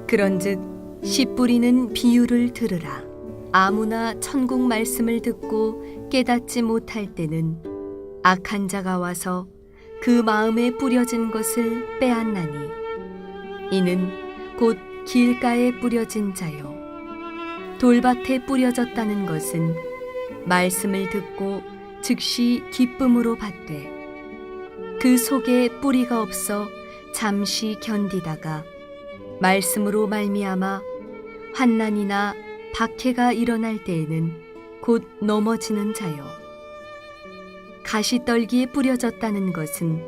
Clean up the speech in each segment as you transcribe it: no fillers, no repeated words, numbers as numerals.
그런즉 씨 뿌리는 비유를 들으라. 아무나 천국 말씀을 듣고 깨닫지 못할 때는 악한 자가 와서 그 마음에 뿌려진 것을 빼앗나니 이는 곧 길가에 뿌려진 자요 돌밭에 뿌려졌다는 것은 말씀을 듣고 즉시 기쁨으로 받되 그 속에 뿌리가 없어 잠시 견디다가 말씀으로 말미암아 환난이나 박해가 일어날 때에는 곧 넘어지는 자요. 가시떨기에 뿌려졌다는 것은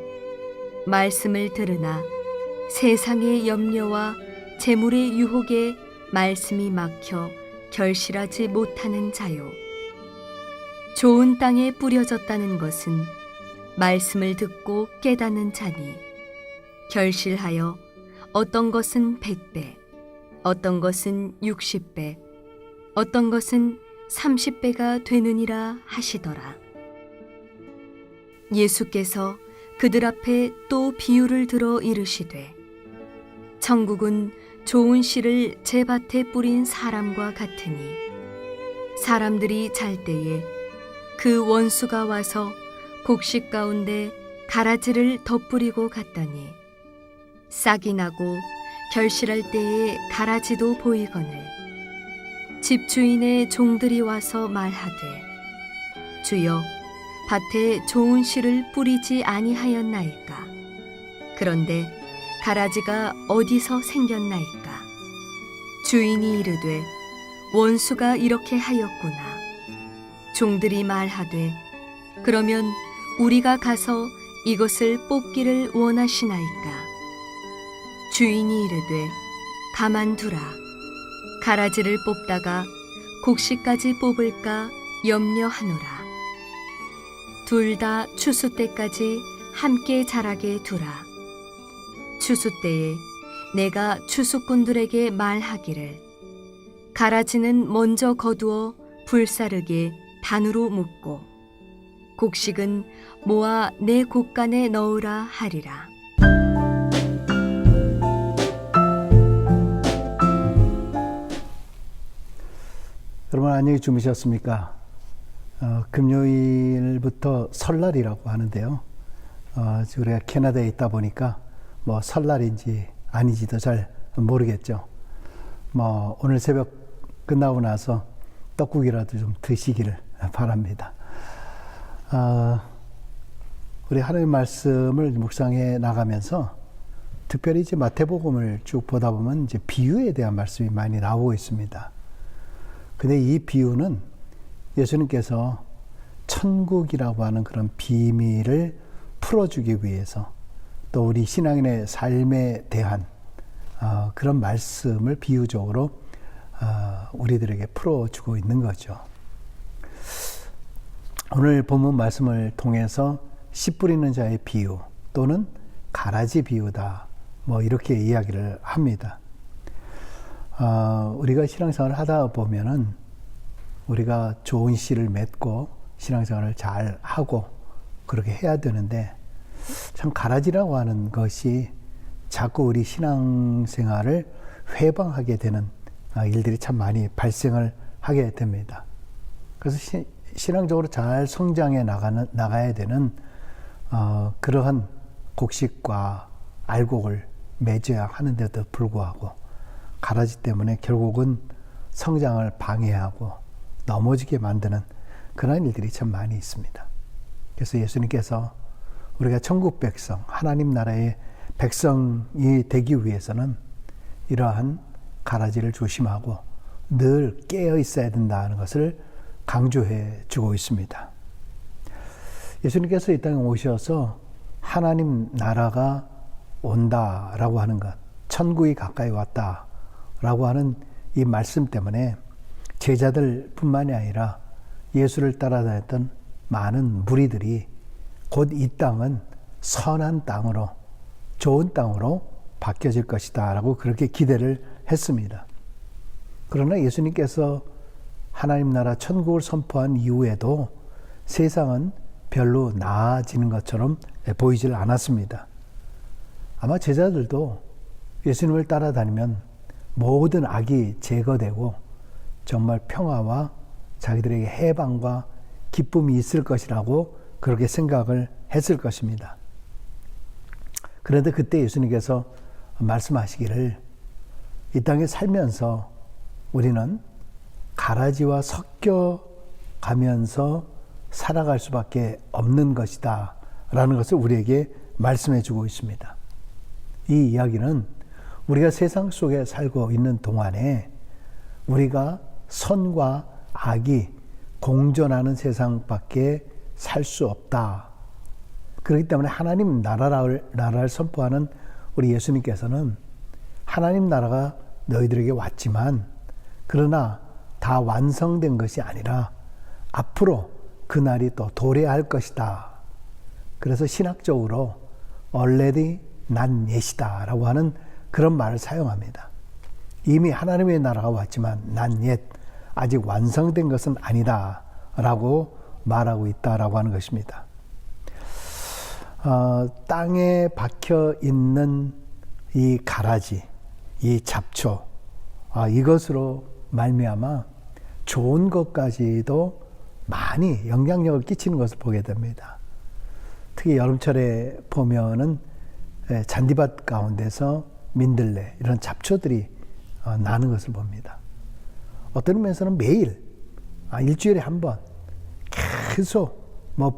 말씀을 들으나 세상의 염려와 재물의 유혹에 말씀이 막혀 결실하지 못하는 자요. 좋은 땅에 뿌려졌다는 것은 말씀을 듣고 깨닫는 자니 결실하여 어떤 것은 100배, 어떤 것은 60배, 어떤 것은 30배가 되느니라 하시더라. 예수께서 그들 앞에 또 비유를 들어 이르시되 천국은 좋은 씨를 제 밭에 뿌린 사람과 같으니 사람들이 잘 때에 그 원수가 와서 곡식 가운데 가라지를 덧뿌리고 갔더니 싹이 나고 결실할 때에 가라지도 보이거늘 집주인의 종들이 와서 말하되 주여 밭에 좋은 씨를 뿌리지 아니하였나이까. 그런데 가라지가 어디서 생겼나이까. 주인이 이르되 원수가 이렇게 하였구나. 종들이 말하되 그러면 우리가 가서 이것을 뽑기를 원하시나이까. 주인이 이르되 가만두라. 가라지를 뽑다가 곡식까지 뽑을까 염려하노라. 둘 다 추수 때까지 함께 자라게 두라. 추수 때에 내가 추수꾼들에게 말하기를 가라지는 먼저 거두어 불사르게 단으로 묶고 곡식은 모아 내 곡간에 넣으라 하리라. 여러분 안녕히 주무셨습니까? 금요일부터 설날이라고 하는데요. 우리가 캐나다에 있다 보니까 뭐 설날인지 아닌지도 잘 모르겠죠. 오늘 새벽 끝나고 나서 떡국이라도 좀 드시기를 바랍니다. 우리 하나님 말씀을 묵상해 나가면서 특별히 이제 마태복음을 쭉 보다 보면 이제 비유에 대한 말씀이 많이 나오고 있습니다. 근데 이 비유는 예수님께서 천국이라고 하는 그런 비밀을 풀어주기 위해서 또 우리 신앙인의 삶에 대한 그런 말씀을 비유적으로 우리들에게 풀어주고 있는 거죠. 오늘 본문 말씀을 통해서 씨 뿌리는 자의 비유 또는 가라지 비유다 이렇게 이야기를 합니다. 우리가 신앙생활을 하다 보면은 우리가 좋은 씨를 맺고 신앙생활을 잘 하고 그렇게 해야 되는데 참 가라지라고 하는 것이 자꾸 우리 신앙생활을 회방하게 되는 일들이 참 많이 발생을 하게 됩니다. 그래서 신앙적으로 잘 성장해 나가야 되는 그러한 곡식과 알곡을 맺어야 하는데도 불구하고 가라지 때문에 결국은 성장을 방해하고 넘어지게 만드는 그런 일들이 참 많이 있습니다. 그래서 예수님께서 우리가 천국 백성, 하나님 나라의 백성이 되기 위해서는 이러한 가라지를 조심하고 늘 깨어 있어야 된다는 것을 강조해 주고 있습니다. 예수님께서 이 땅에 오셔서 하나님 나라가 온다라고 하는 것, 천국이 가까이 왔다라고 하는 이 말씀 때문에 제자들 뿐만이 아니라 예수를 따라다녔던 많은 무리들이 곧 이 땅은 선한 땅으로, 좋은 땅으로 바뀌어질 것이다 라고 그렇게 기대를 했습니다. 그러나 예수님께서 하나님 나라 천국을 선포한 이후에도 세상은 별로 나아지는 것처럼 보이질 않았습니다. 아마 제자들도 예수님을 따라다니면 모든 악이 제거되고 정말 평화와 자기들에게 해방과 기쁨이 있을 것이라고 그렇게 생각을 했을 것입니다. 그런데 그때 예수님께서 말씀하시기를 이 땅에 살면서 우리는 가라지와 섞여 가면서 살아갈 수밖에 없는 것이다 라는 것을 우리에게 말씀해 주고 있습니다. 이 이야기는 우리가 세상 속에 살고 있는 동안에 우리가 선과 악이 공존하는 세상밖에 살 수 없다. 그렇기 때문에 하나님 나라를 선포하는 우리 예수님께서는 하나님 나라가 너희들에게 왔지만 그러나 다 완성된 것이 아니라 앞으로 그 날이 또 도래할 것이다. 그래서 신학적으로 already not yet이다 라고 하는 그런 말을 사용합니다. 이미 하나님의 나라가 왔지만 not yet, 아직 완성된 것은 아니다 라고 말하고 있다라고 하는 것입니다. 땅에 박혀 있는 이 가라지, 이 잡초, 이것으로 말미암아 좋은 것까지도 많이 영향력을 끼치는 것을 보게 됩니다. 특히 여름철에 보면은 잔디밭 가운데서 민들레 이런 잡초들이 나는 것을 봅니다. 어떤 면에서는 매일 일주일에 한 번 계속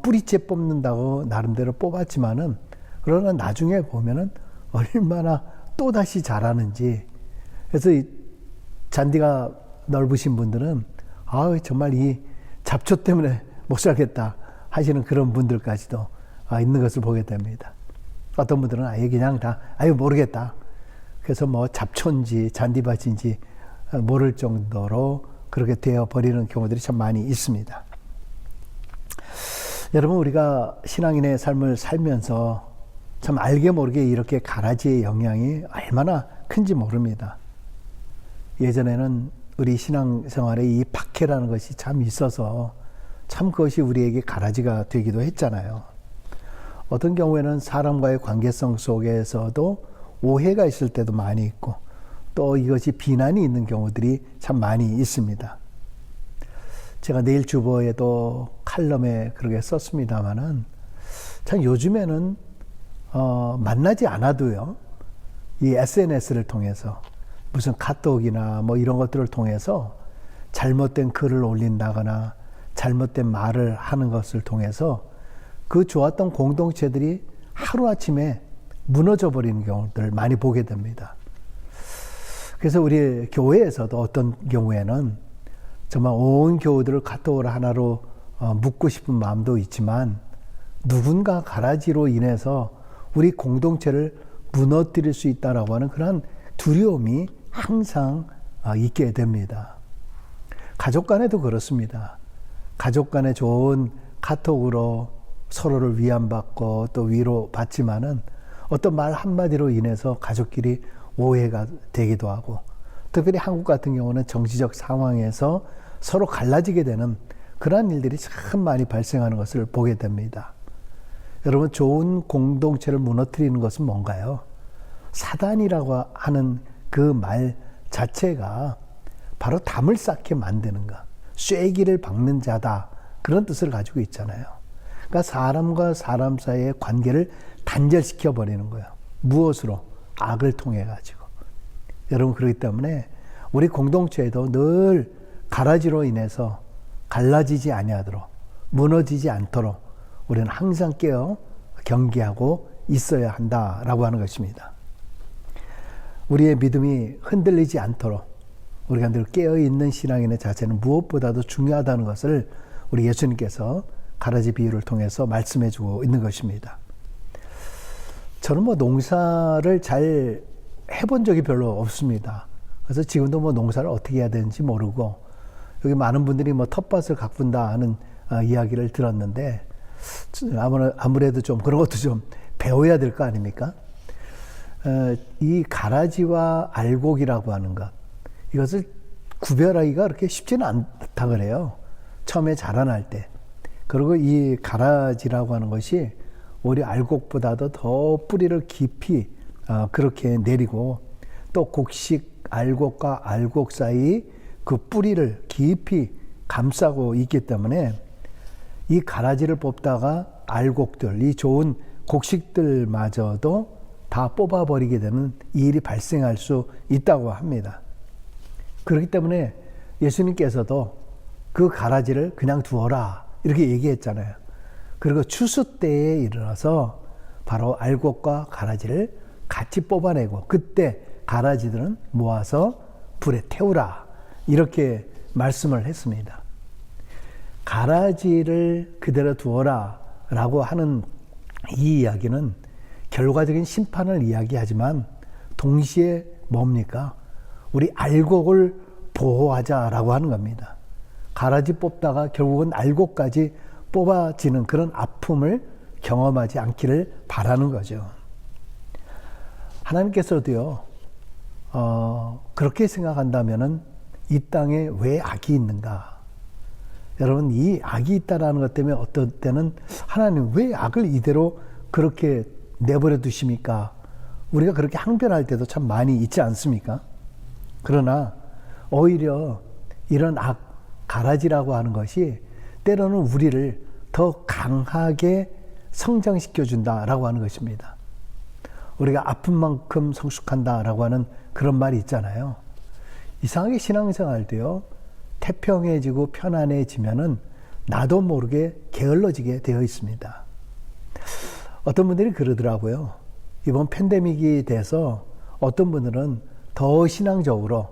뿌리째 뽑는다고 나름대로 뽑았지만은 그러나 나중에 보면은 얼마나 또다시 자라는지. 그래서 이 잔디가 넓으신 분들은 정말 이 잡초 때문에 못 살겠다 하시는 그런 분들까지도 있는 것을 보게 됩니다. 어떤 분들은 아예 그냥 다 모르겠다. 그래서 잡초인지 잔디밭인지 모를 정도로 그렇게 되어 버리는 경우들이 참 많이 있습니다. 여러분, 우리가 신앙인의 삶을 살면서 참 알게 모르게 이렇게 가라지의 영향이 얼마나 큰지 모릅니다. 예전에는 우리 신앙생활에 이 박해라는 것이 참 있어서 참 그것이 우리에게 가라지가 되기도 했잖아요. 어떤 경우에는 사람과의 관계성 속에서도 오해가 있을 때도 많이 있고 또 이것이 비난이 있는 경우들이 참 많이 있습니다. 제가 내일 주보에도 칼럼에 그렇게 썼습니다만은 참 요즘에는 만나지 않아도요, 이 SNS를 통해서 무슨 카톡이나 이런 것들을 통해서 잘못된 글을 올린다거나 잘못된 말을 하는 것을 통해서 그 좋았던 공동체들이 하루아침에 무너져 버리는 경우들을 많이 보게 됩니다. 그래서 우리 교회에서도 어떤 경우에는 정말 온 교우들을 카톡으로 하나로 묶고 싶은 마음도 있지만 누군가 가라지로 인해서 우리 공동체를 무너뜨릴 수 있다라고 하는 그런 두려움이 항상 있게 됩니다. 가족 간에도 그렇습니다. 가족 간에 좋은 카톡으로 서로를 위안받고 또 위로받지만은 어떤 말 한마디로 인해서 가족끼리 오해가 되기도 하고, 특별히 한국 같은 경우는 정치적 상황에서 서로 갈라지게 되는 그러한 일들이 참 많이 발생하는 것을 보게 됩니다. 여러분, 좋은 공동체를 무너뜨리는 것은 뭔가요? 사단이라고 하는 그 말 자체가 바로 담을 쌓게 만드는 것, 쐐기를 박는 자다, 그런 뜻을 가지고 있잖아요. 그러니까 사람과 사람 사이의 관계를 단절시켜 버리는 거예요. 무엇으로? 악을 통해 가지고. 여러분, 그렇기 때문에 우리 공동체에도 늘 가라지로 인해서 갈라지지 아니하도록, 무너지지 않도록 우리는 항상 깨어 경계하고 있어야 한다라고 하는 것입니다. 우리의 믿음이 흔들리지 않도록 우리가 늘 깨어있는 신앙인의 자세는 무엇보다도 중요하다는 것을 우리 예수님께서 가라지 비유를 통해서 말씀해 주고 있는 것입니다. 저는 농사를 잘 해본 적이 별로 없습니다. 그래서 지금도 농사를 어떻게 해야 되는지 모르고, 여기 많은 분들이 텃밭을 가꾼다 하는 이야기를 들었는데, 아무래도 좀 그런 것도 좀 배워야 될 거 아닙니까? 이 가라지와 알곡이라고 하는 것, 이것을 구별하기가 그렇게 쉽지는 않다 그래요. 처음에 자라날 때. 그리고 이 가라지라고 하는 것이 오히려 알곡보다도 더 뿌리를 깊이 그렇게 내리고 또 곡식 알곡과 알곡 사이 그 뿌리를 깊이 감싸고 있기 때문에 이 가라지를 뽑다가 알곡들, 이 좋은 곡식들마저도 다 뽑아버리게 되는 이 일이 발생할 수 있다고 합니다. 그렇기 때문에 예수님께서도 그 가라지를 그냥 두어라 이렇게 얘기했잖아요. 그리고 추수 때에 이르러서 바로 알곡과 가라지를 같이 뽑아내고 그때 가라지들은 모아서 불에 태우라 이렇게 말씀을 했습니다. 가라지를 그대로 두어라 라고 하는 이 이야기는 결과적인 심판을 이야기하지만 동시에 뭡니까? 우리 알곡을 보호하자라고 하는 겁니다. 가라지 뽑다가 결국은 알곡까지 뽑아지는 그런 아픔을 경험하지 않기를 바라는 거죠. 하나님께서도요, 그렇게 생각한다면은 이 땅에 왜 악이 있는가? 여러분, 이 악이 있다라는 것 때문에 어떤 때는 하나님 왜 악을 이대로 그렇게 내버려 두십니까? 우리가 그렇게 항변할 때도 참 많이 있지 않습니까? 그러나 오히려 이런 악, 가라지라고 하는 것이 때로는 우리를 더 강하게 성장시켜준다라고 하는 것입니다. 우리가 아픈 만큼 성숙한다라고 하는 그런 말이 있잖아요. 이상하게 신앙생활 도요, 태평해지고 편안해지면은 나도 모르게 게을러지게 되어 있습니다. 어떤 분들이 그러더라고요. 이번 팬데믹이 돼서 어떤 분들은 더 신앙적으로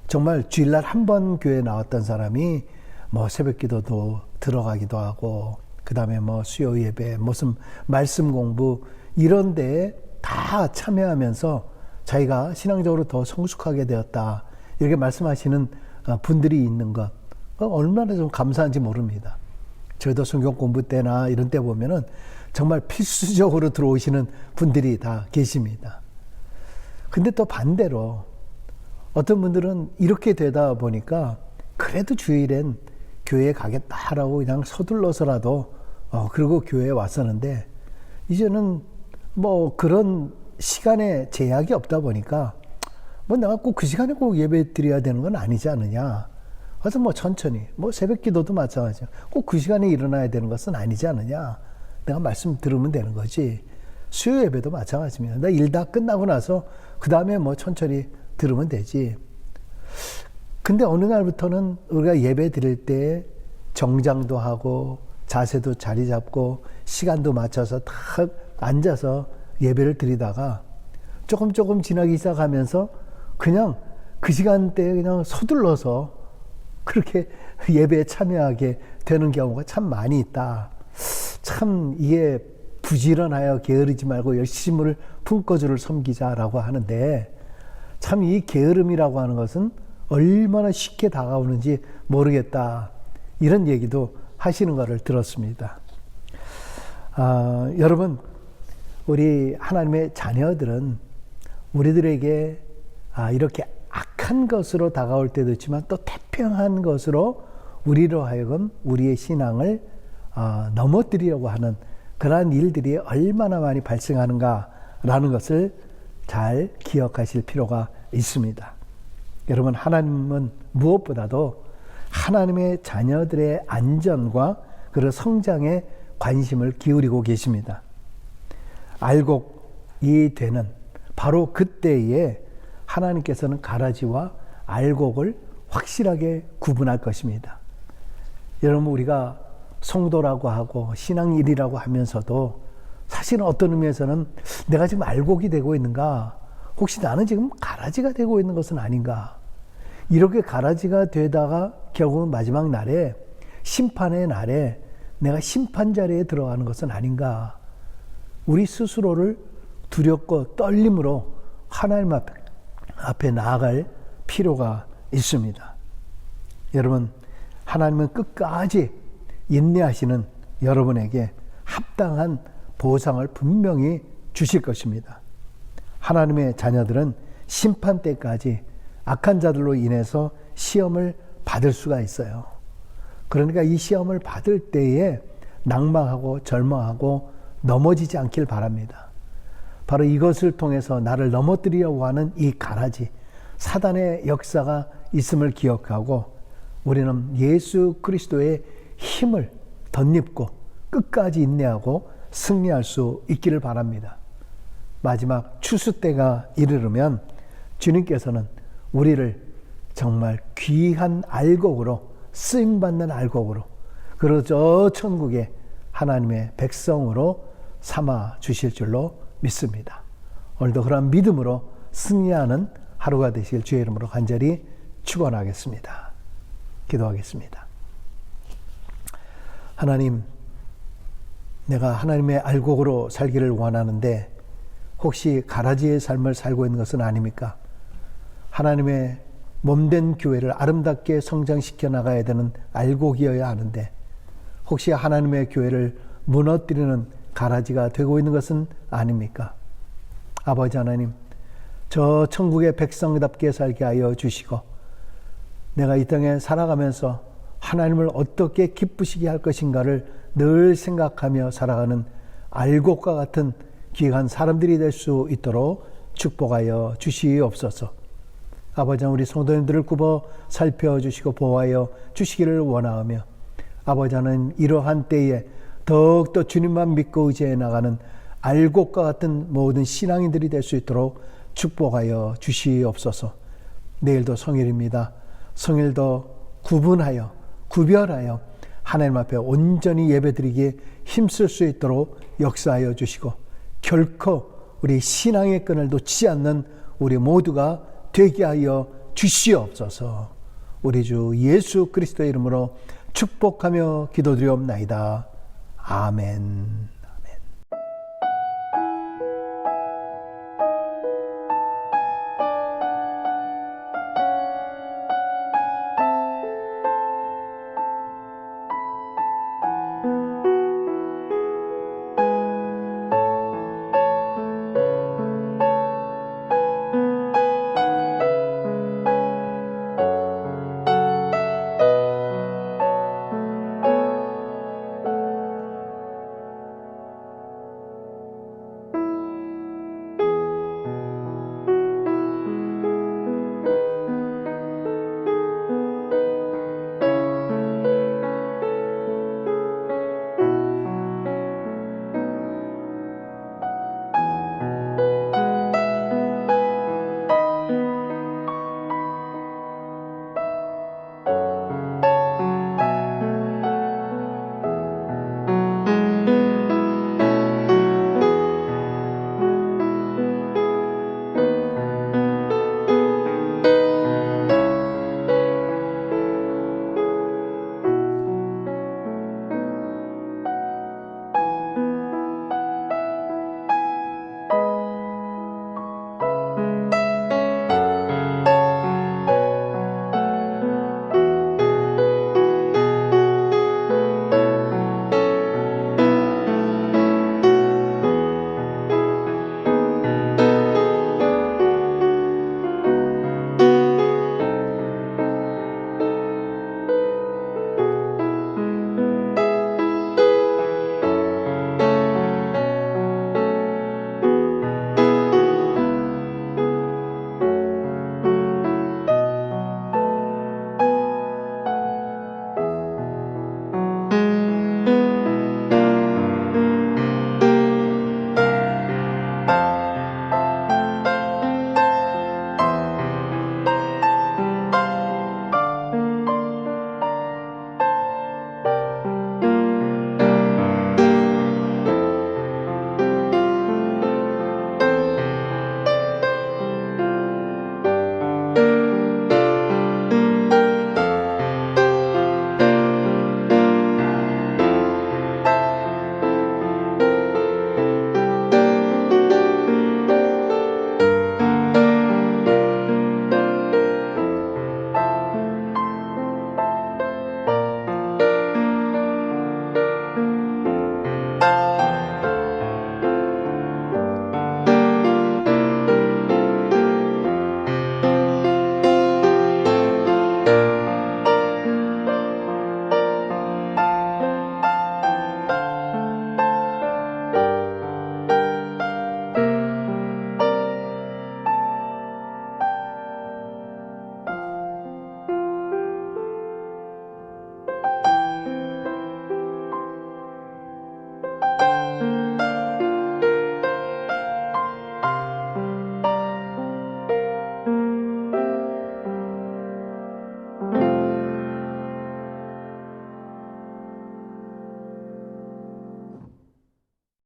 정말 주일날 한 번 교회 나왔던 사람이 뭐 새벽 기도도 들어가기도 하고 그 다음에 뭐 수요 예배 무슨 말씀 공부 이런 데에 다 참여하면서 자기가 신앙적으로 더 성숙하게 되었다 이렇게 말씀하시는 분들이 있는 것 얼마나 좀 감사한지 모릅니다. 저희도 성경 공부 때나 이런 때 보면은 정말 필수적으로 들어오시는 분들이 다 계십니다. 근데 또 반대로 어떤 분들은 이렇게 되다 보니까 그래도 주일엔 교회에 가겠다라고 그냥 서둘러서라도 그리고 교회에 왔었는데 이제는 뭐 그런 시간에 제약이 없다 보니까 뭐 내가 꼭 그 시간에 꼭 예배 드려야 되는 건 아니지 않느냐. 그래서 뭐 천천히 뭐 새벽 기도도 마찬가지야. 꼭 그 시간에 일어나야 되는 것은 아니지 않느냐. 내가 말씀 들으면 되는 거지. 수요 예배도 마찬가지입니다. 나 일 다 끝나고 나서 그 다음에 뭐 천천히 들으면 되지. 근데 어느 날부터는 우리가 예배 드릴 때 정장도 하고 자세도 자리 잡고 시간도 맞춰서 딱 앉아서 예배를 드리다가 조금 지나기 시작하면서 그냥 그 시간대에 그냥 서둘러서 그렇게 예배에 참여하게 되는 경우가 참 많이 있다. 참 이게 부지런하여 게으르지 말고 열심을 품고 주를 섬기자라고 하는데 참 이 게으름이라고 하는 것은 얼마나 쉽게 다가오는지 모르겠다. 이런 얘기도 하시는 것을 들었습니다. 여러분, 우리 하나님의 자녀들은 우리들에게 이렇게 악한 것으로 다가올 때도 있지만 또 태평한 것으로 우리로 하여금 우리의 신앙을 넘어뜨리려고 하는 그러한 일들이 얼마나 많이 발생하는가라는 것을 잘 기억하실 필요가 있습니다. 여러분, 하나님은 무엇보다도 하나님의 자녀들의 안전과 그리고 성장에 관심을 기울이고 계십니다. 알곡이 되는 바로 그때에 하나님께서는 가라지와 알곡을 확실하게 구분할 것입니다. 여러분, 우리가 성도라고 하고 신앙일이라고 하면서도 사실은 어떤 의미에서는 내가 지금 알곡이 되고 있는가? 혹시 나는 지금 가라지가 되고 있는 것은 아닌가? 이렇게 가라지가 되다가 결국은 마지막 날에 심판의 날에 내가 심판 자리에 들어가는 것은 아닌가? 우리 스스로를 두렵고 떨림으로 하나님 앞에 나아갈 필요가 있습니다. 여러분, 하나님은 끝까지 인내하시는 여러분에게 합당한 보상을 분명히 주실 것입니다. 하나님의 자녀들은 심판 때까지 악한 자들로 인해서 시험을 받을 수가 있어요. 그러니까 이 시험을 받을 때에 낭망하고 절망하고 넘어지지 않길 바랍니다. 바로 이것을 통해서 나를 넘어뜨리려고 하는 이 가라지, 사단의 역사가 있음을 기억하고 우리는 예수 그리스도의 힘을 덧입고 끝까지 인내하고 승리할 수 있기를 바랍니다. 마지막 추수 때가 이르르면 주님께서는 우리를 정말 귀한 알곡으로, 쓰임받는 알곡으로, 그리고 저 천국의 하나님의 백성으로 삼아 주실 줄로 믿습니다. 오늘도 그런 믿음으로 승리하는 하루가 되시길 주의 이름으로 간절히 축원하겠습니다. 기도하겠습니다. 하나님, 내가 하나님의 알곡으로 살기를 원하는데 혹시 가라지의 삶을 살고 있는 것은 아닙니까? 하나님의 몸된 교회를 아름답게 성장시켜 나가야 되는 알곡이어야 하는데 혹시 하나님의 교회를 무너뜨리는 가라지가 되고 있는 것은 아닙니까? 아버지 하나님, 저 천국의 백성답게 살게 하여 주시고 내가 이 땅에 살아가면서 하나님을 어떻게 기쁘시게 할 것인가를 늘 생각하며 살아가는 알곡과 같은 귀한 사람들이 될 수 있도록 축복하여 주시옵소서. 아버지, 우리 성도님들을 굽어 살펴주시고 보호하여 주시기를 원하오며 아버지 하나님, 이러한 때에 더욱더 주님만 믿고 의지해 나가는 알곡과 같은 모든 신앙인들이 될 수 있도록 축복하여 주시옵소서. 내일도 성일입니다. 성일도 구별하여 하나님 앞에 온전히 예배드리기에 힘쓸 수 있도록 역사하여 주시고 결코 우리 신앙의 끈을 놓치지 않는 우리 모두가 되게 하여 주시옵소서. 우리 주 예수 그리스도의 이름으로 축복하며 기도드리옵나이다. 아멘.